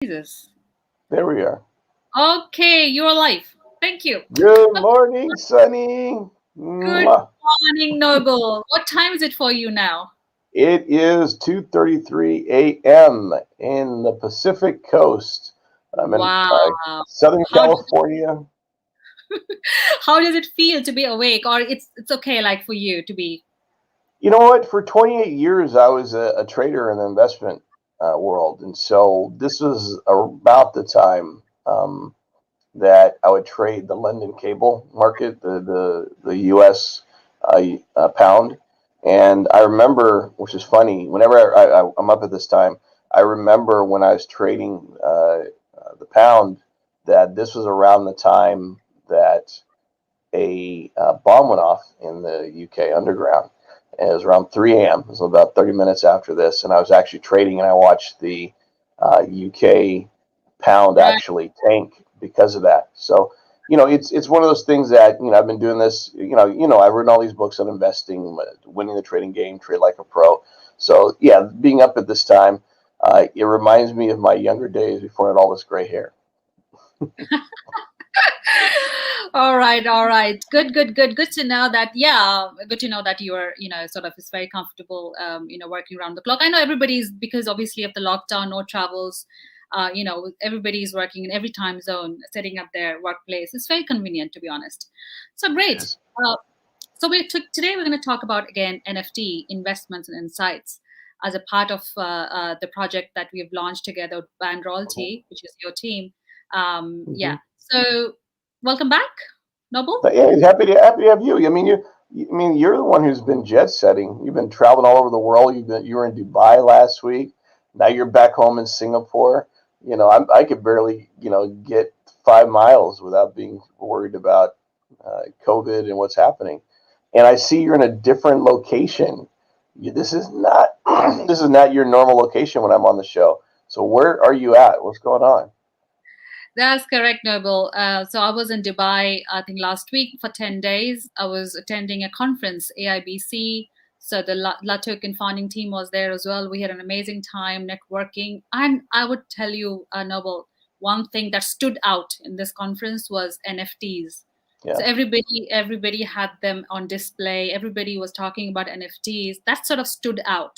Jesus. There we are. Okay, you're alive. Thank you. Good morning, Sunny. Good Mwah. morning, Noble. What time is it for you now? It is 2:33 a.m. in the Pacific Coast. I'm in Wow. Southern How does California. how does it feel to be awake? Or it's okay like for you to be. You know what? For 28 years, I was a trader in the investment world, and so this was about the time that I would trade the London cable market, the U.S. Pound. And I remember, which is funny, whenever I'm up at this time, I remember when I was trading the pound that this was around the time that a bomb went off in the UK underground. And it was around 3 a.m. It was about 30 minutes after this, and I was actually trading, and I watched the UK pound Right. actually tank because of that. So, it's one of those things that I've been doing this. I've written all these books on investing, winning the trading game, trade like a pro. So, yeah, being up at this time, it reminds me of my younger days before I had all this gray hair. All right, all right. Good, good, good. Good to know that. Yeah, good to know that you are, sort of is very comfortable, working around the clock. I know everybody's because obviously of the lockdown, no travels. Everybody's working in every time zone, setting up their workplace. It's very convenient, to be honest. So great. Yes. Uh, so today we're going to talk about again NFT investments and insights as a part of the project that we have launched together with Band Royalty, which is your team. Mm-hmm. Yeah. So welcome back, Noble. But yeah, happy to have you. You're the one who's been jet setting. You've been traveling all over the world. You were in Dubai last week. Now you're back home in Singapore. I could barely get 5 miles without being worried about COVID and what's happening. And I see you're in a different location. This is not this is not your normal location when I'm on the show. So where are you at? What's going on? That's correct, Noble. So I was in Dubai, I think last week for 10 days. I was attending a conference, AIBC. So the LATOKEN founding team was there as well. We had an amazing time networking. And I would tell you, Noble, one thing that stood out in this conference was NFTs. So Yeah. everybody had them on display. Everybody was talking about NFTs. That sort of stood out.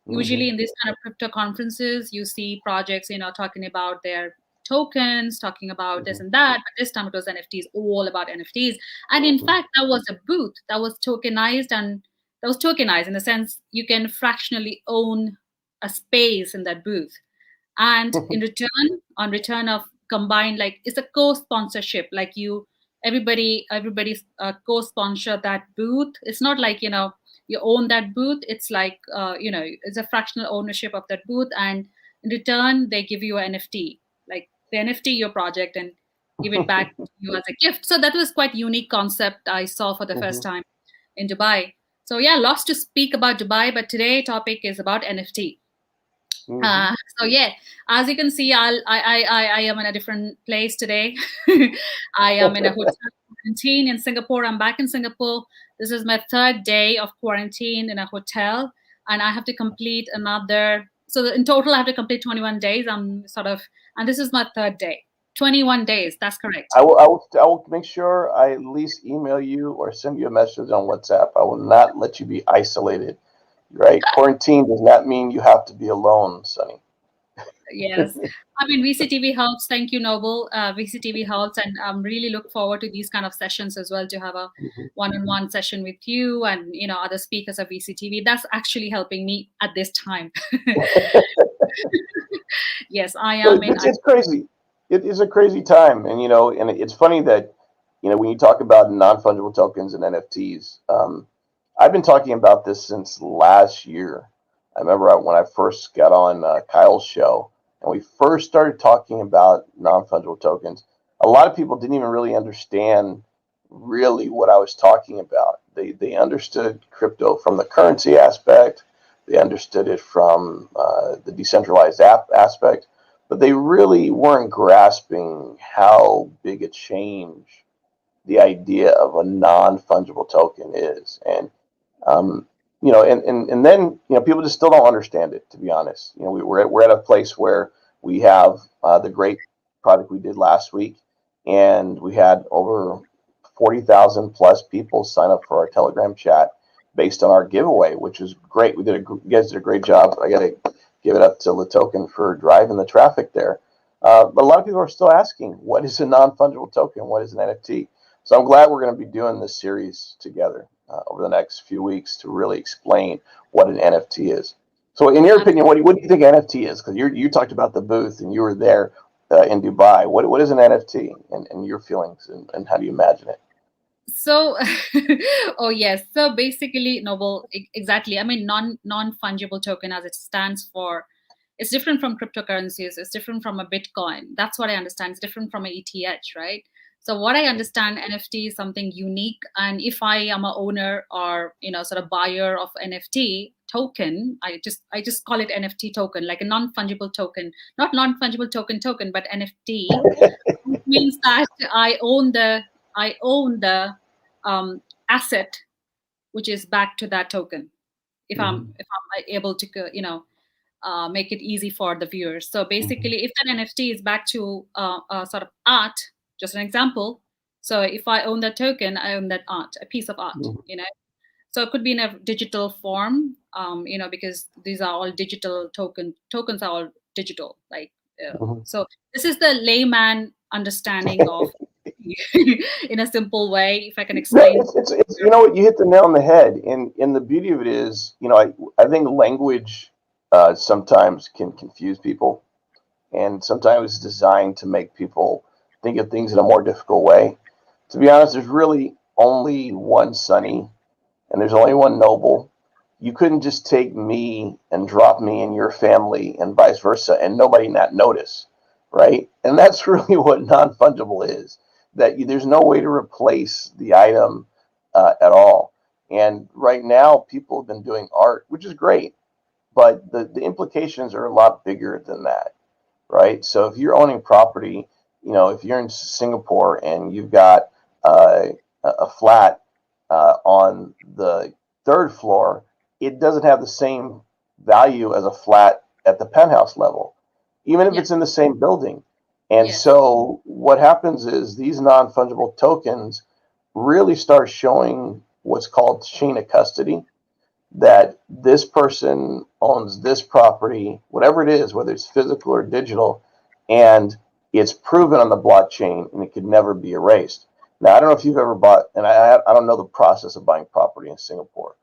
Mm-hmm. Usually in these kind of crypto conferences, you see projects, talking about their tokens, talking about this Mm-hmm. and that. But this time it was NFTs, all about NFTs. And in fact, that was a booth that was tokenized, and that was tokenized in the sense you can fractionally own a space in that booth. And in return, on return of combined, like it's a co-sponsorship, like everybody co-sponsor that booth. It's not like you own that booth. It's like it's a fractional ownership of that booth, and in return they give you an NFT, like the NFT your project, and give it back to you as a gift. So that was quite unique concept I saw for the first Mm-hmm. time in Dubai. So yeah, lots to speak about Dubai, but today topic is about NFT. Mm-hmm. So yeah, as you can see, I am in a different place today. I am in a hotel quarantine in Singapore. I'm back in Singapore. This is my third day of quarantine in a hotel, and I have to complete another. So in total, I have to complete 21 days. I'm sort of, and this is my third day. 21 days. That's correct. I will make sure I at least email you or send you a message on WhatsApp. I will not let you be isolated. Right? Quarantine does not mean you have to be alone, Sonny. Yes. I mean, VCTV helps. Thank you, Noble. VCTV helps. And I'm really look forward to these kind of sessions as well, to have a Mhm. one-on-one session with you and, other speakers of VCTV. That's actually helping me at this time. Yes, I So am in. it's crazy. It is a crazy time, and it's funny that when you talk about non fungible tokens and NFTs, I've been talking about this since last year. I remember when I first got on Kyle's show, and we first started talking about non fungible tokens. A lot of people didn't even really understand really what I was talking about. They understood crypto from the currency aspect. They understood it from the decentralized app aspect, but they really weren't grasping how big a change the idea of a non-fungible token is. And and then people just still don't understand it, to be honest. We're at a place where We have the great product we did last week, and we had over 40,000 plus people sign up for our Telegram chat based on our giveaway, which is great. You guys did a great job. I got to give it up to LATOKEN for driving the traffic there. But a lot of people are still asking, what is a non-fungible token? What is an NFT? So I'm glad we're going to be doing this series together over the next few weeks to really explain what an NFT is. So in your opinion, what do you think NFT is? Because you talked about the booth and you were there in Dubai. What is an NFT and your feelings and how do you imagine it? So, oh yes. So basically, Noble, exactly. I mean, non-fungible token, as it stands for, it's different from cryptocurrencies. It's different from a Bitcoin. That's what I understand. It's different from a ETH, right? So what I understand, NFT is something unique. And if I am a owner or sort of buyer of NFT token, I just call it NFT token, like a non-fungible token, not non-fungible token, but NFT, which means that I own the asset which is back to that token. If I'm able to make it easy for the viewers. So basically, if that NFT is back to sort of art, just an example. So if I own that token, I own that art, a piece of art. So it could be in a digital form, because these are all digital tokens are all digital. Like so, this is the layman understanding of in a simple way, if I can explain. No, it's you know what, you hit the nail on the head, and the beauty of it is, I think language sometimes can confuse people, and sometimes it's designed to make people think of things in a more difficult way. To be honest, there's really only one Sunny, and there's only one Noble. You couldn't just take me and drop me in your family and vice versa, and nobody not notice, right? And that's really what non-fungible is. There's no way to replace the item at all. And right now, people have been doing art, which is great, but the implications are a lot bigger than that, right? So if you're owning property, if you're in Singapore and you've got a flat on the third floor, it doesn't have the same value as a flat at the penthouse level, even if it's in the same building. And so what happens is these non-fungible tokens really start showing what's called chain of custody, that this person owns this property, whatever it is, whether it's physical or digital, and it's proven on the blockchain and it could never be erased. Now, I don't know if you've ever bought, and I don't know the process of buying property in Singapore,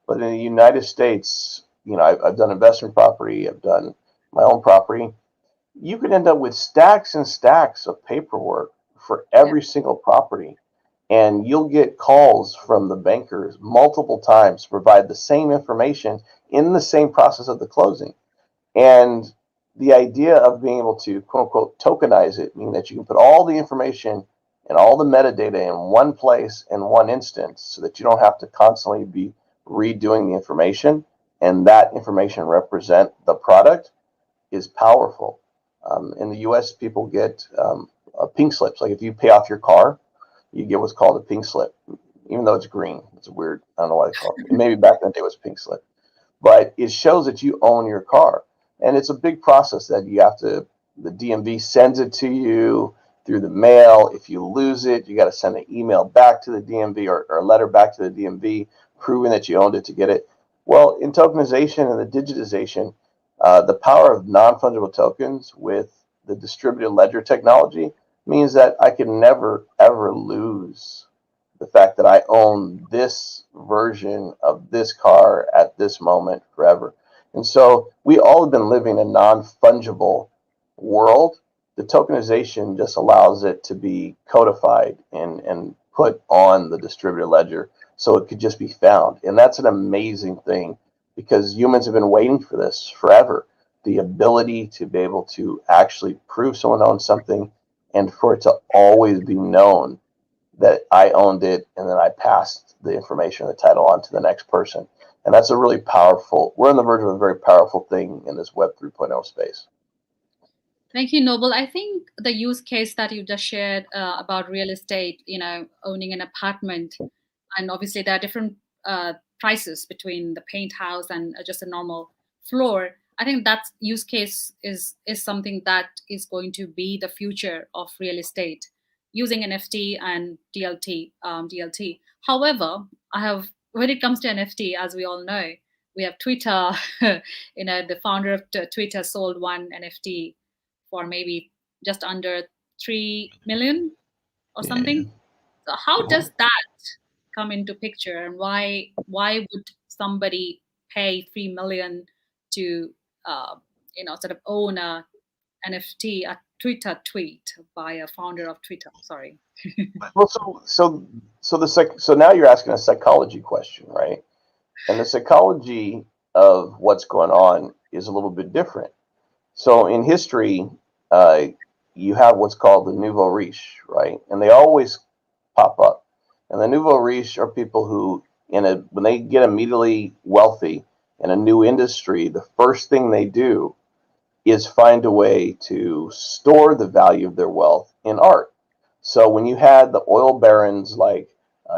but in the United States, I've done investment property, I've done my own property. You could end up with stacks and stacks of paperwork for every single property. And you'll get calls from the bankers multiple times to provide the same information in the same process of the closing. And the idea of being able to, quote unquote, tokenize it, meaning that you can put all the information and all the metadata in one place in one instance so that you don't have to constantly be redoing the information and that information represent the product, is powerful. In the US, people get pink slips. Like if you pay off your car, you get what's called a pink slip, even though it's green. It's weird. I don't know why they call it. Maybe back then it was pink slip, but it shows that you own your car, and it's a big process that you have to. The DMV sends it to you through the mail. If you lose it, you got to send an email back to the DMV or a letter back to the DMV proving that you owned it to get it. Well, in tokenization and the digitization, the power of non-fungible tokens with the distributed ledger technology means that I can never, ever lose the fact that I own this version of this car at this moment forever. And so we all have been living a non-fungible world. The tokenization just allows it to be codified and put on the distributed ledger so it could just be found. And that's an amazing thing because humans have been waiting for this forever. The ability to be able to actually prove someone owns something and for it to always be known that I owned it and then I passed the information, the title on to the next person. And that's a really powerful, we're on the verge of a very powerful thing in this Web 3.0 space. Thank you, Noble. I think the use case that you just shared about real estate, owning an apartment, and obviously there are different prices between the penthouse and just a normal floor. I think that use case is something that is going to be the future of real estate, using NFT and DLT. However, when it comes to NFT, as we all know, we have Twitter. The founder of Twitter sold one NFT for maybe just under 3 million or something. So how does that come into picture, and why would somebody pay 3 million to sort of own a NFT, a Twitter tweet by a founder of Twitter? Sorry. Well, so now you're asking a psychology question, right? And the psychology of what's going on is a little bit different. So in history, you have what's called the nouveau riche, right? And they always pop up. And the nouveau riche are people who, when they get immediately wealthy in a new industry, the first thing they do is find a way to store the value of their wealth in art. So when you had the oil barons like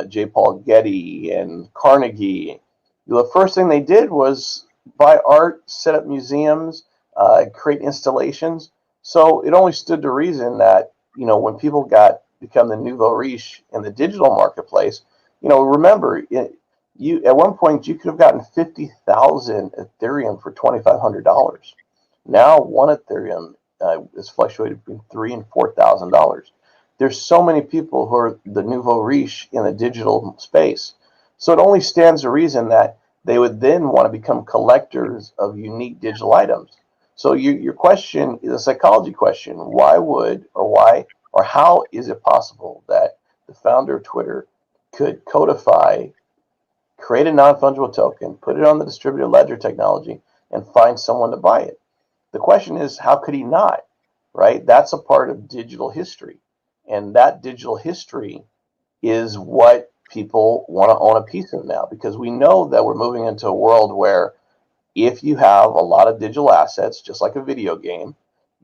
J. Paul Getty and Carnegie, the first thing they did was buy art, set up museums, create installations. So it only stood to reason that, when people become the nouveau riche in the digital marketplace, remember, you at one point you could have gotten 50,000 Ethereum for $2,500. Now one Ethereum is fluctuated between $3,000 and $4,000. There's so many people who are the nouveau riche in the digital space. So it only stands to reason that they would then want to become collectors of unique digital items. So your question is a psychology question. Why or how is it possible that the founder of Twitter could codify, create a non-fungible token, put it on the distributed ledger technology, and find someone to buy it? The question is, how could he not, right? That's a part of digital history. And that digital history is what people want to own a piece of now, because we know that we're moving into a world where if you have a lot of digital assets, just like a video game,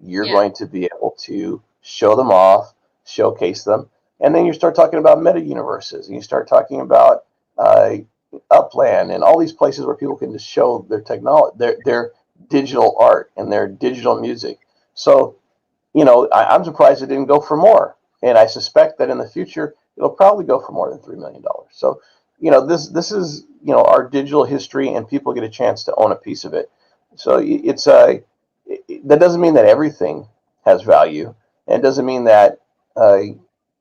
you're going to be able to show them off, showcase them. And then you start talking about meta universes, and you start talking about Upland and all these places where people can just show their technology, their digital art and their digital music. So, I'm surprised it didn't go for more. And I suspect that in the future, it'll probably go for more than $3 million. So, this is, our digital history, and people get a chance to own a piece of it. So that doesn't mean that everything has value. And it doesn't mean that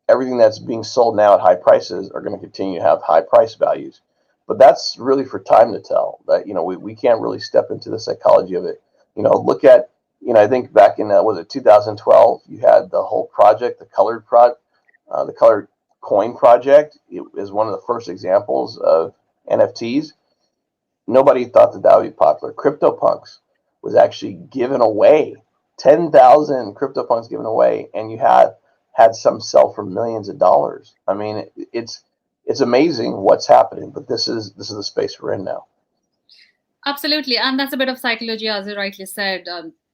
everything that's being sold now at high prices are going to continue to have high price values. But that's really for time to tell. That, we can't really step into the psychology of it. Look at, I think back in, 2012, you had the whole project, the colored coin project. It is one of the first examples of NFTs. Nobody thought that would be popular. Cryptopunks was actually given away, 10,000 Cryptopunks given away, and you had some sell for millions of dollars. I mean, it's amazing what's happening, but this is the space we're in now. Absolutely, and that's a bit of psychology, as you rightly said.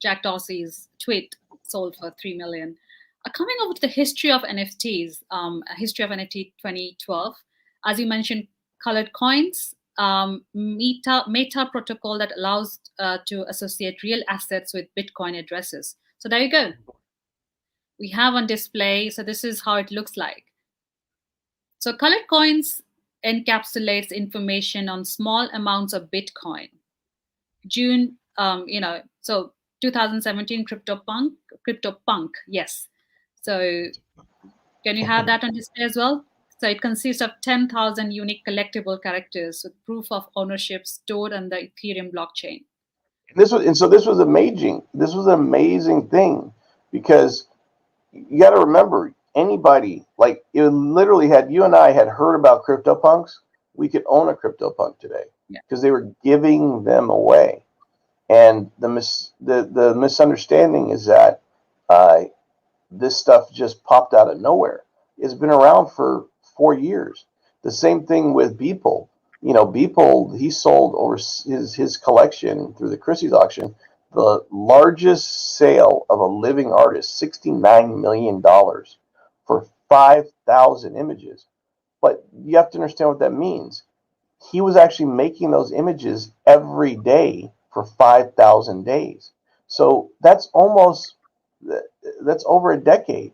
Jack Dorsey's tweet sold for 3 million. Coming over to the history of NFTs, a history of NFT 2012, as you mentioned, colored coins, Meta protocol that allows to associate real assets with Bitcoin addresses. So there you go. We have on display. So this is how it looks like. So colored coins encapsulates information on small amounts of Bitcoin. June, so 2017 Cryptopunk, yes. So can you have that on display as well? So it consists of 10,000 unique collectible characters with proof of ownership stored on the Ethereum blockchain. This was amazing. This was an amazing thing, because you got to remember, anybody, like, it literally, had you and I had heard about CryptoPunks, we could own a CryptoPunk today, because they were giving them away. And the misunderstanding is that this stuff just popped out of nowhere. It's been around for 4 years. The same thing with Beeple. Beeple, he sold over his collection through the Christie's auction, the largest sale of a living artist, $69 million for 5,000 images. But you have to understand what that means. He was actually making those images every day for 5,000 days. So that's over a decade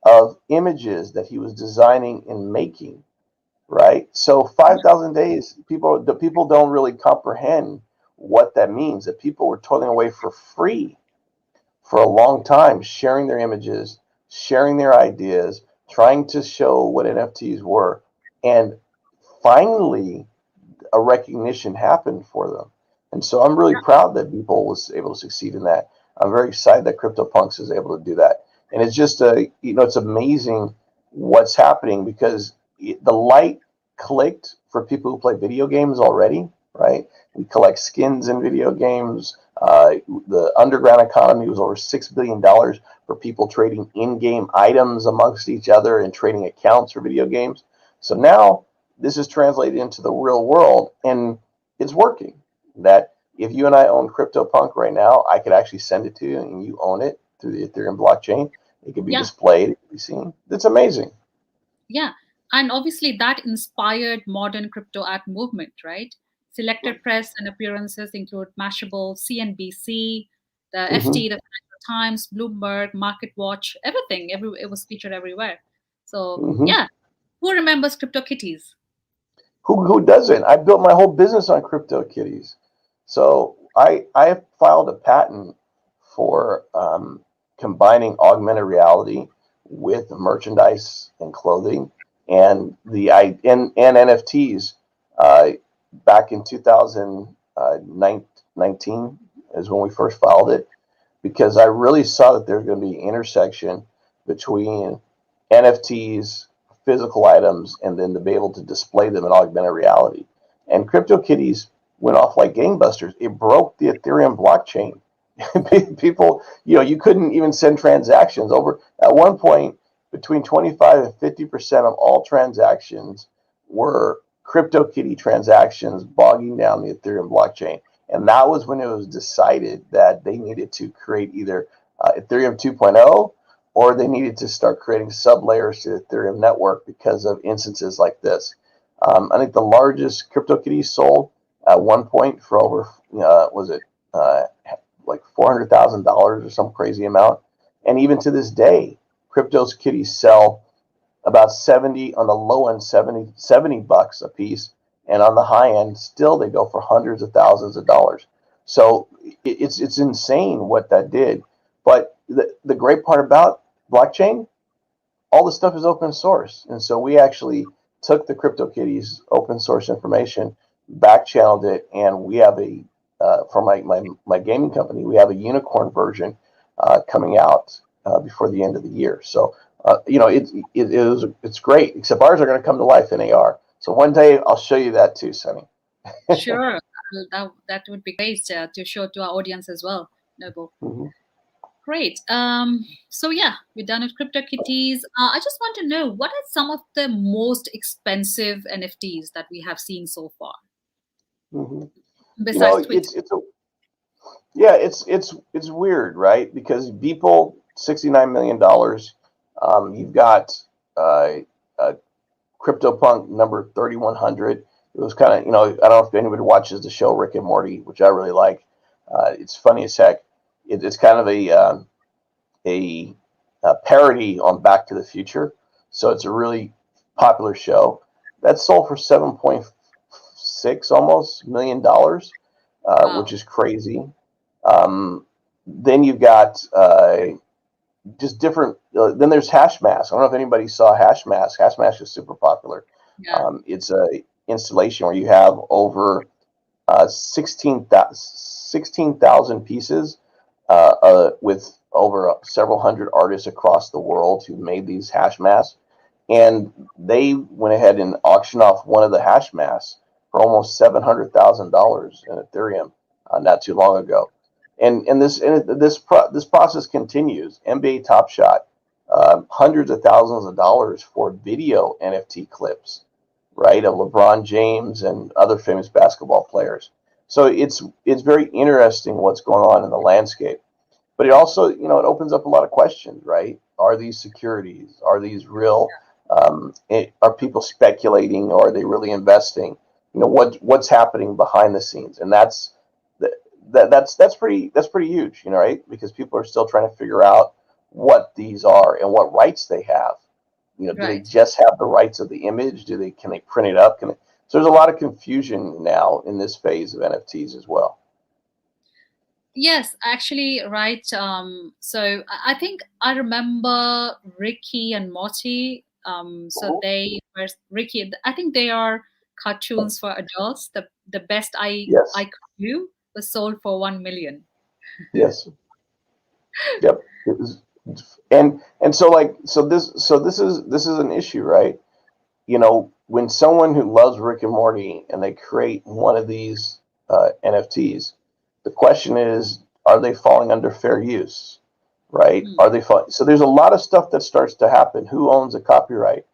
of images that he was designing and making, right? So 5,000 days, the people don't really comprehend what that means, that people were toiling away for free for a long time, sharing their images, sharing their ideas, trying to show what NFTs were. And finally, a recognition happened for them. And so I'm really proud that people was able to succeed in that. I'm very excited that CryptoPunks is able to do that. And it's just it's amazing what's happening, because the light clicked for people who play video games already, right? We collect skins in video games. The underground economy was over $6 billion for people trading in-game items amongst each other and trading accounts for video games. So now this is translated into the real world, and it's working. That if you and I own CryptoPunk right now, I could actually send it to you and you own it through the Ethereum blockchain. It could be displayed, it could be seen. It's amazing. Yeah. And obviously that inspired modern crypto art movement, right? Selected press and appearances include Mashable, CNBC, the FT, the Financial Times, Bloomberg, MarketWatch, everything. It was featured everywhere. So yeah, who remembers Cryptokitties? Who doesn't? I built my whole business on Cryptokitties. So I filed a patent for combining augmented reality with merchandise and clothing and NFTs back in 2019 is when we first filed it, because I really saw that there's going to be an intersection between NFTs, physical items, and then to be able to display them in augmented reality. And CryptoKitties went off like gangbusters. It broke the Ethereum blockchain. People, you couldn't even send transactions over. At one point, between 25 and 50% of all transactions were CryptoKitty transactions bogging down the Ethereum blockchain. And that was when it was decided that they needed to create either Ethereum 2.0, or they needed to start creating sub-layers to the Ethereum network because of instances like this. I think the largest CryptoKitties sold at one point for over, like $400,000 or some crazy amount. And even to this day, CryptoKitties sell about 70, on the low end, $70 a piece. And on the high end, still they go for hundreds of thousands of dollars. So it's insane what that did. But the great part about blockchain, all the stuff is open source. And so we actually took the CryptoKitties open source information, back channeled it, and we have for my gaming company, we have a unicorn version coming out before the end of the year. So it's great, except ours are going to come to life in AR. So one day I'll show you that too, Sunny. Sure, that would be great to show to our audience as well, Noble. Great. So yeah, we're done with CryptoKitties. I just want to know, what are some of the most expensive NFTs that we have seen so far? Besides Twitter. It's weird, right? Because Beeple, $69 million. You've got CryptoPunk number 3100. It was kind of, I don't know if anybody watches the show Rick and Morty, which I really like. It's funny as heck. It's kind of a parody on Back to the Future. So it's a really popular show. That sold for $7.6 almost million, which is crazy. Then you've got just different. Then there's Hashmask. I don't know if anybody saw Hashmask. Hashmask is super popular. Yeah. It's a installation where you have over 16,000 pieces with over several hundred artists across the world who made these Hashmasks. And they went ahead and auctioned off one of the Hashmasks for almost $700,000 in Ethereum not too long ago. And this process continues. NBA Top Shot, hundreds of thousands of dollars for video NFT clips, right, of LeBron James and other famous basketball players. So it's very interesting what's going on in the landscape. But it also, it opens up a lot of questions, right? Are these securities? Are these real? Are people speculating, or are they really investing? What's happening behind the scenes? And that's that's pretty huge, right? Because people are still trying to figure out what these are and what rights they have. Do they Right. just have the rights of the image? Can they print it up? So there's a lot of confusion now in this phase of NFTs as well. Yes, actually, right. So I think I remember Ricky and Morty. So they were Ricky. I think they are cartoons for adults. The best Yes. I could do was sold for 1 million. Yes. Yep. It was, and so this is an issue, right? When someone who loves Rick and Morty and they create one of these NFTs, the question is, are they falling under fair use, right? Hmm. Are they so there's a lot of stuff that starts to happen. Who owns a copyright?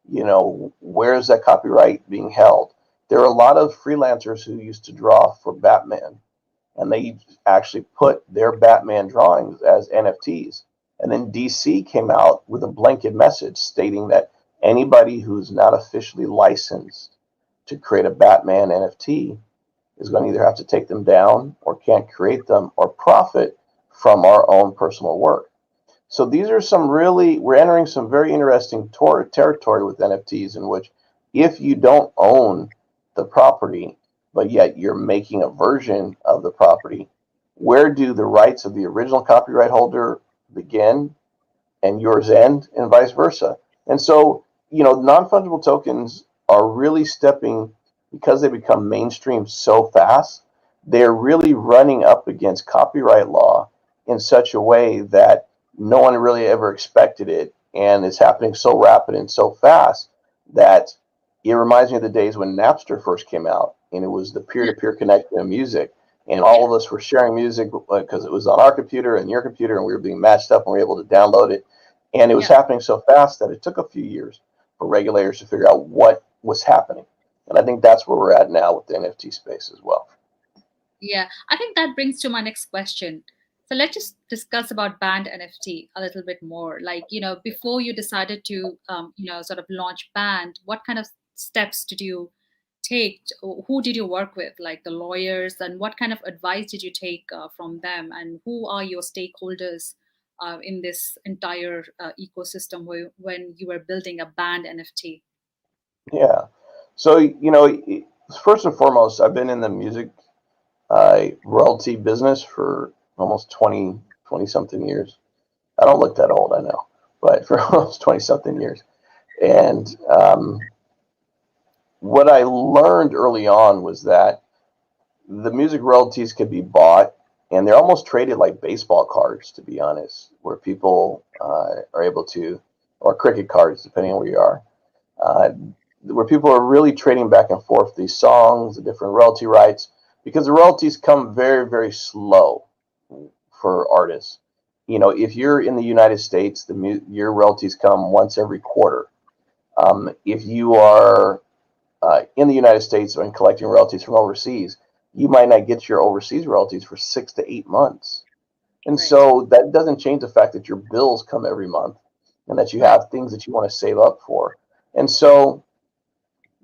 Where is that copyright being held? There are a lot of freelancers who used to draw for Batman, and they actually put their Batman drawings as NFTs. And then DC came out with a blanket message stating that anybody who's not officially licensed to create a Batman NFT is going to either have to take them down or can't create them or profit from our own personal work. So these are we're entering some very interesting territory with NFTs, in which if you don't own the property, but yet you're making a version of the property, where do the rights of the original copyright holder begin and yours end, and vice versa? And so, non-fungible tokens are really stepping, because they become mainstream so fast, they're really running up against copyright law in such a way that no one really ever expected it, and it's happening so rapid and so fast that it reminds me of the days when Napster first came out, and it was the peer-to-peer connection of music, and all of us were sharing music because it was on our computer and your computer, and we were being matched up and we were able to download it, and it was Yeah. happening so fast that it took a few years for regulators to figure out what was happening. And I think that's where we're at now with the NFT space as well. Yeah, I think that brings to my next question. So let's just discuss about banned NFT a little bit more. Like, before you decided to, sort of launch banned, what kind of steps did you take? Who did you work with, like the lawyers, and what kind of advice did you take from them? And who are your stakeholders in this entire ecosystem when you were building a banned NFT? Yeah. So, first and foremost, I've been in the music royalty business for almost 20 something years. I don't look that old, I know, but for almost 20 something years. And what I learned early on was that the music royalties could be bought, and they're almost traded like baseball cards, to be honest, where people are able to, or cricket cards, depending on where you are, uh, where people are really trading back and forth these songs, the different royalty rights, because the royalties come very, very slow for artists. If you're in the United States, your royalties come once every quarter. If you are in the United States and collecting royalties from overseas, you might not get your overseas royalties for 6 to 8 months. And Right. so that doesn't change the fact that your bills come every month and that you Right. have things that you want to save up for. And so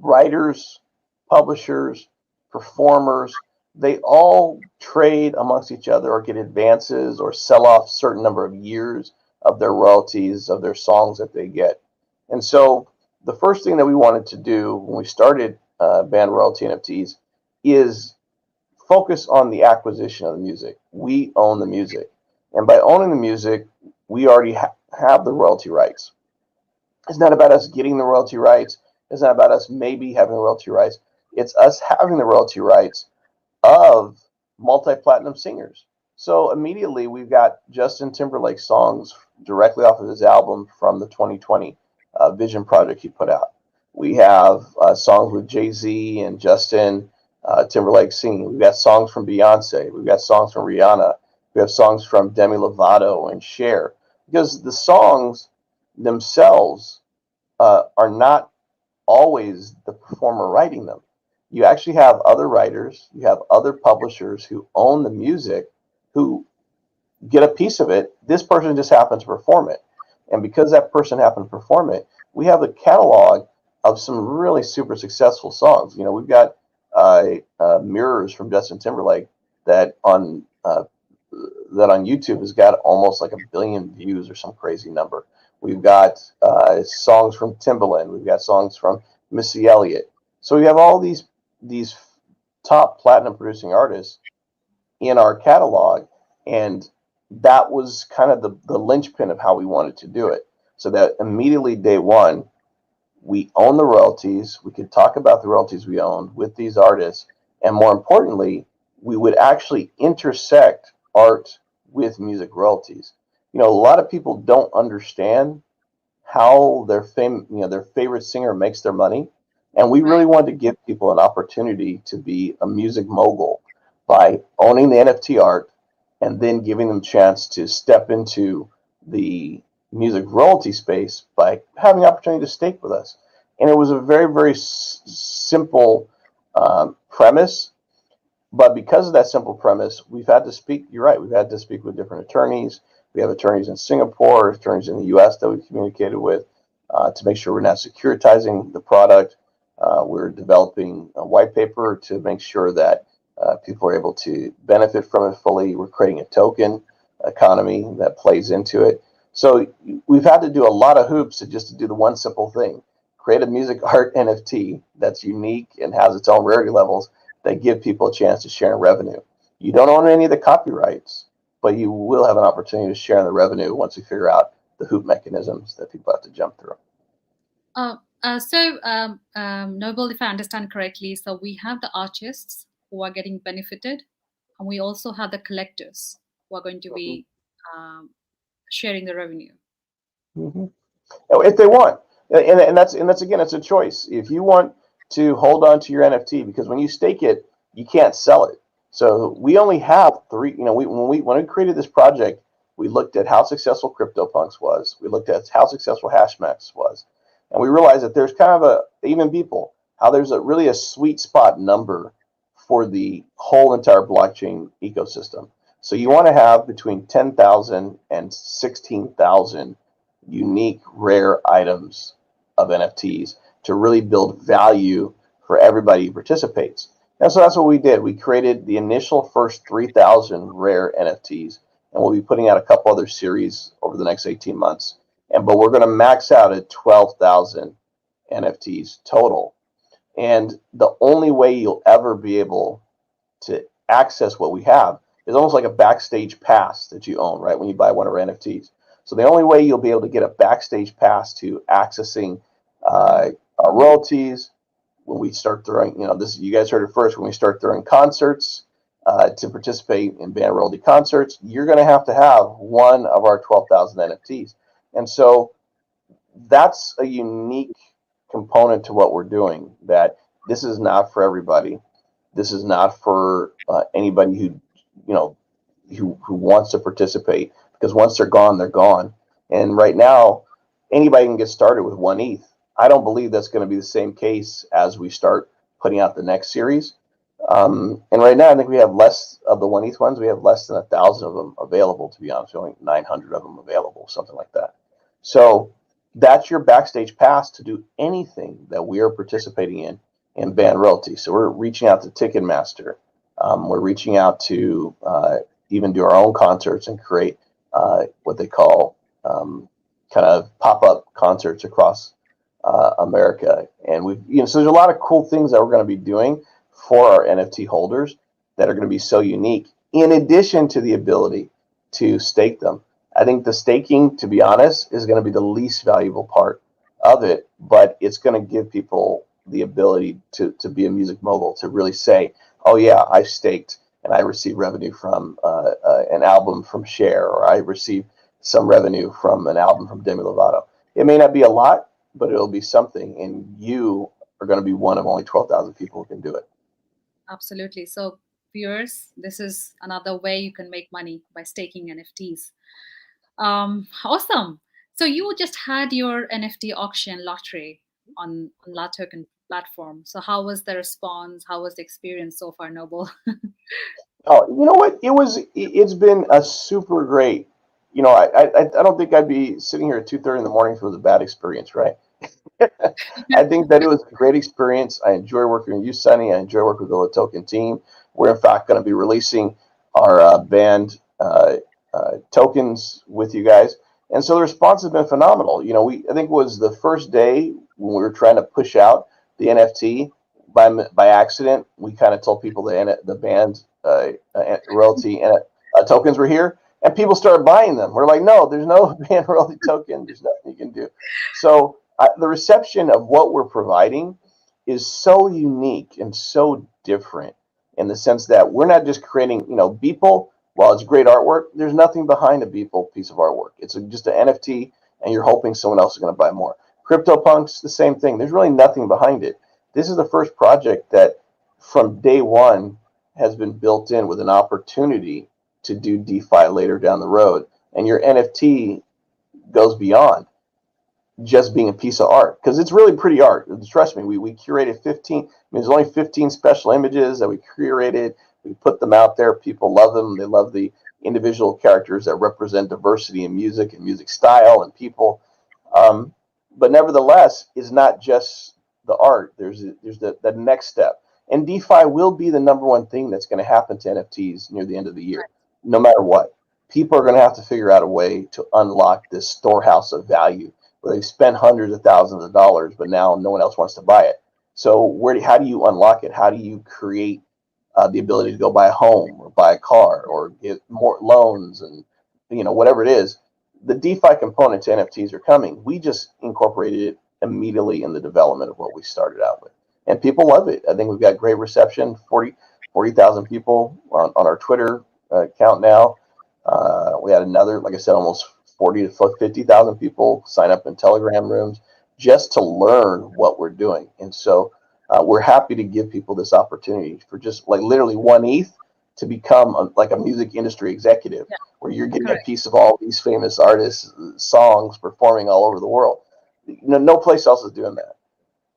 writers, publishers, performers, they all trade amongst each other or get advances or sell off a certain number of years of their royalties of their songs that they get. And so the first thing that we wanted to do when we started Band Royalty NFTs is focus on the acquisition of the music. We own the music. And by owning the music, we already have the royalty rights. It's not about us getting the royalty rights. It's not about us maybe having the royalty rights. It's us having the royalty rights of multi-platinum singers. So immediately we've got Justin Timberlake songs directly off of his album from the 2020 Vision project he put out. We have songs with Jay-Z and Justin Timberlake singing. We've got songs from Beyonce. We've got songs from Rihanna. We have songs from Demi Lovato and Cher. Because the songs themselves are not always the performer writing them. You actually have other writers, you have other publishers who own the music, who get a piece of it. This person just happens to perform it. And because that person happened to perform it, we have a catalog of some really super successful songs. We've got Mirrors from Justin Timberlake. that on YouTube has got almost like 1 billion views or some crazy number. We've got songs from Timbaland. We've got songs from Missy Elliott. So we have all these top platinum producing artists in our catalog, and that was kind of the linchpin of how we wanted to do it. So that immediately day one, we own the royalties. We could talk about the royalties we owned with these artists, and more importantly, we would actually intersect art with music royalties. A lot of people don't understand how their favorite singer makes their money, and we really wanted to give people an opportunity to be a music mogul by owning the NFT art and then giving them a chance to step into the music royalty space by having the opportunity to stake with us. And it was a very, very simple premise. But because of that simple premise, we've had to speak, you're right, we've had to speak with different attorneys. We have attorneys in Singapore, attorneys in the US that we've communicated with to make sure we're not securitizing the product. We're developing a white paper to make sure that people are able to benefit from it fully. We're creating a token economy that plays into it. So we've had to do a lot of hoops to do the one simple thing: create a music art NFT that's unique and has its own rarity levels that give people a chance to share in revenue. You don't own any of the copyrights, but you will have an opportunity to share in the revenue once we figure out the hoop mechanisms that people have to jump through. Noble, if I understand correctly, so we have the artists who are getting benefited, and we also have the collectors who are going to be sharing the revenue. If they want, and that's again, it's a choice. If you want to hold on to your NFT, because when you stake it, you can't sell it. So we only have three. When we created this project, we looked at how successful Cryptopunks was. We looked at how successful Hashmax was, and we realized that there's kind of even Beeple, how there's really a sweet spot number for the whole entire blockchain ecosystem. So you want to have between 10,000 and 16,000 unique rare items of NFTs to really build value for everybody who participates. And so that's what we did. We created the initial first 3,000 rare NFTs, and we'll be putting out a couple other series over the next 18 months. But we're going to max out at 12,000 NFTs total. And the only way you'll ever be able to access what we have is almost like a backstage pass that you own, right, when you buy one of our NFTs. So the only way you'll be able to get a backstage pass to accessing our royalties, when we start throwing, you guys heard it first, when we start throwing concerts to participate in band royalty concerts, you're going to have one of our 12,000 NFTs. And so that's a unique component to what we're doing, that this is not for everybody. This is not for anybody who wants to participate, because once they're gone, they're gone. And right now, anybody can get started with 1 ETH. I don't believe that's going to be the same case as we start putting out the next series. And right now, I think we have less of the 1 ETH ones. We have less than 1,000 of them available, to be honest. Only 900 of them available, something like that. So that's your backstage pass to do anything that we are participating in band royalty. So we're reaching out to Ticketmaster. We're reaching out to even do our own concerts and create what they call kind of pop-up concerts across America. And so there's a lot of cool things that we're going to be doing for our NFT holders that are going to be so unique, in addition to the ability to stake them. I think the staking, to be honest, is going to be the least valuable part of it, but it's going to give people the ability to be a music mogul, to really say, oh yeah, I staked and I received revenue from an album from Cher, or I received some revenue from an album from Demi Lovato. It may not be a lot, but it'll be something, and you are going to be one of only 12,000 people who can do it. Absolutely. So viewers, this is another way you can make money by staking NFTs. Awesome. So you just had your NFT auction lottery on LATOKEN platform. So how was the response? How was the experience so far, Noble? Oh, you know what? It's been a super great. I don't think I'd be sitting here at 2:30 in the morning if it was a bad experience, right? I think that it was a great experience. I enjoy working with you, Sunny. I enjoy working with the LATOKEN team. we're in fact going to be releasing our band tokens with you guys. And so the response has been phenomenal. You know, I think it was the first day when we were trying to push out the NFT by accident. We kind of told people the band royalty and tokens were here, and people started buying them. We're like, no, there's no band royalty token. There's nothing you can do. So the reception of what we're providing is so unique and so different in the sense that we're not just creating, you know, Beeple. While it's great artwork, there's nothing behind a Beeple piece of artwork. It's just an NFT, and you're hoping someone else is going to buy more. Cryptopunks, the same thing. There's really nothing behind it. This is the first project that from day one has been built in with an opportunity to do DeFi later down the road. And your NFT goes beyond just being a piece of art, because it's really pretty art. Trust me, we curated 15. I mean, there's only 15 special images that we curated. We put them out there. People love them. They love the individual characters that represent diversity in music and music style and people. But nevertheless, it's not just the art. There's the next step. And DeFi will be the #1 thing that's going to happen to NFTs near the end of the year, no matter what. People are going to have to figure out a way to unlock this storehouse of value where they've spent hundreds of thousands of dollars, but now no one else wants to buy it. So how do you unlock it? How do you create the ability to go buy a home or buy a car or get more loans and, you know, whatever it is? The DeFi component to NFTs are coming. We just incorporated it immediately in the development of what we started out with. And people love it. I think we've got great reception, 40,000 people on our Twitter account now. We had another, like I said, almost 40 to 50,000 people sign up in Telegram rooms just to learn what we're doing. And so we're happy to give people this opportunity for just like literally 1 ETH to become like a music industry executive, where you're getting a piece of all these famous artists' songs performing all over the world. No place else is doing that.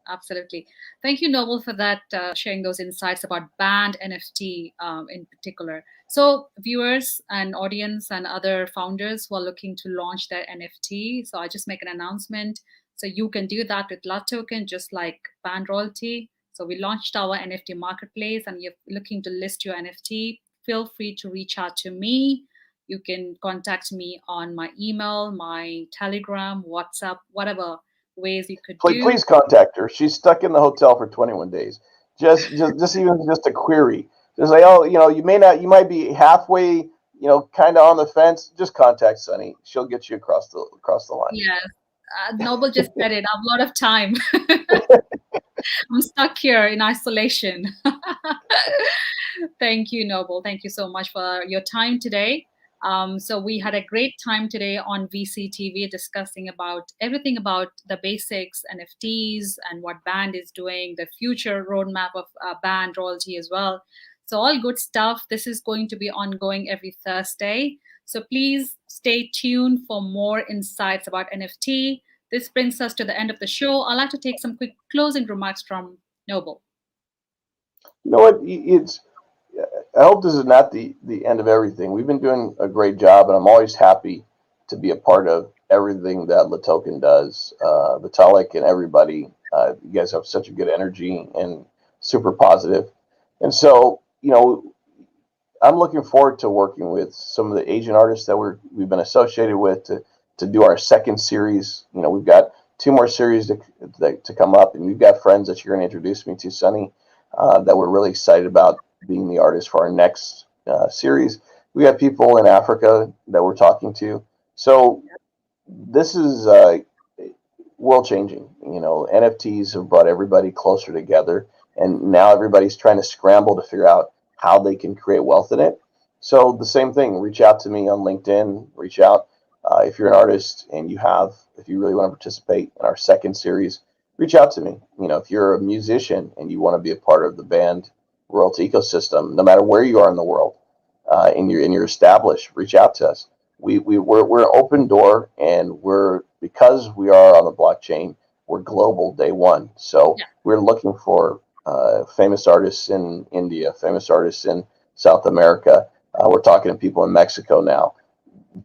Absolutely. Thank you, Noble, for that, sharing those insights about banned NFT in particular. So viewers and audience and other founders who are looking to launch their NFT, so I just make an announcement. So you can do that with LATOKEN, just like band royalty. So we launched our NFT Marketplace, and you're looking to list your NFT, feel free to reach out to me. You can contact me on my email, my Telegram, WhatsApp, whatever ways you could do. Please contact her. She's stuck in the hotel for 21 days. Just a query. Just like, oh, you know, you might be halfway, you know, kind of on the fence. Just contact Sunny. She'll get you across the line. Yes. Noble just said it. I have a lot of time. I'm stuck here in isolation. Thank you, Noble. Thank you so much for your time today. So we had a great time today on VCTV discussing about everything about the basics, NFTs, and what band is doing, the future roadmap of band royalty as well. So all good stuff. This is going to be ongoing every Thursday. So please stay tuned for more insights about NFT. This brings us to the end of the show. I'd like to take some quick closing remarks from Noble. You know what? I hope this is not the end of everything. We've been doing a great job, and I'm always happy to be a part of everything that LATOKEN does. Vitalik and everybody, you guys have such a good energy and super positive. And so, you know, I'm looking forward to working with some of the Asian artists that we've been associated with to do our second series. You know, we've got 2 more series to come up, and we've got friends that you're going to introduce me to, Sunny, that we're really excited about being the artist for our next series. We have people in Africa that we're talking to. So this is world changing. You know, NFTs have brought everybody closer together, and now everybody's trying to scramble to figure out how they can create wealth in it. So the same thing, reach out to me on LinkedIn, reach out. If you're an artist and if you really want to participate in our second series, reach out to me. You know, if you're a musician and you want to be a part of the band royalty ecosystem, no matter where you are in the world, and you're established, reach out to us. We're an open door, and because we are on the blockchain, we're global day one. So we're looking for famous artists in India, famous artists in South America. We're talking to people in Mexico now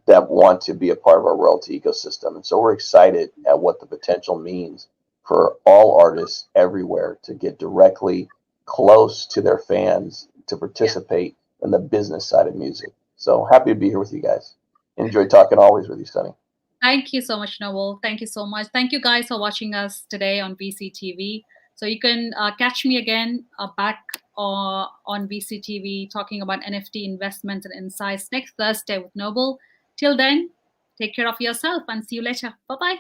that want to be a part of our royalty ecosystem. And so we're excited at what the potential means for all artists everywhere to get directly close to their fans to participate in the business side of music. So happy to be here with you guys. Enjoy talking always with you, Sunny. Thank you so much, Noel. Thank you so much. Thank you guys for watching us today on VCTV. So you can catch me again back on VCTV talking about NFT investments and insights next Thursday with Noble. Till then, take care of yourself and see you later. Bye-bye.